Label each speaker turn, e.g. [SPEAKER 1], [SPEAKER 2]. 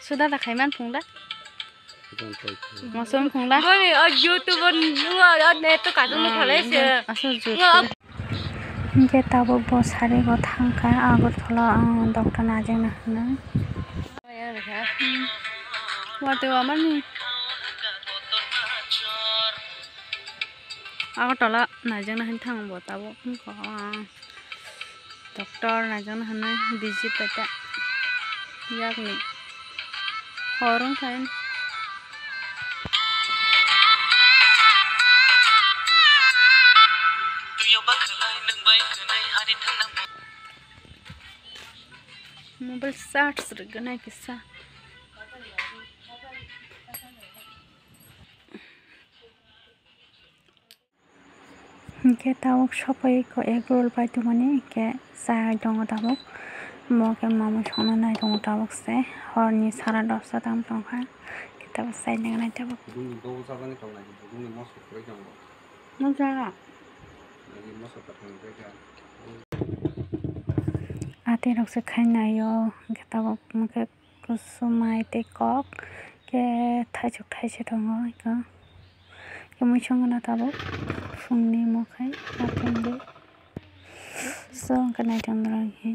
[SPEAKER 1] sudah tak khaiman phungda masum phungda
[SPEAKER 2] YouTube net to kadung khale se
[SPEAKER 1] asal ke tabo bosare go thangka agartala doctor najeng na hana wate amani agartala najeng na hin thang bo tabo ko doctor najeng na hana biji peta yakni horong kain mobil start sergana kisah ke tabuk shopai ko egg roll pai tu mani ke sa dong tabuk mo ke mama chona nai dong tabuk se horni sara dosa tam tong kha ke tabuk sai nang nai tabuk mo ja ate rok se khai nai yo ke tabuk mo ke kusumai te kok ke thai se dong ko ke mo chong na tabuk fungni mo khai atende so ka nai dong rang he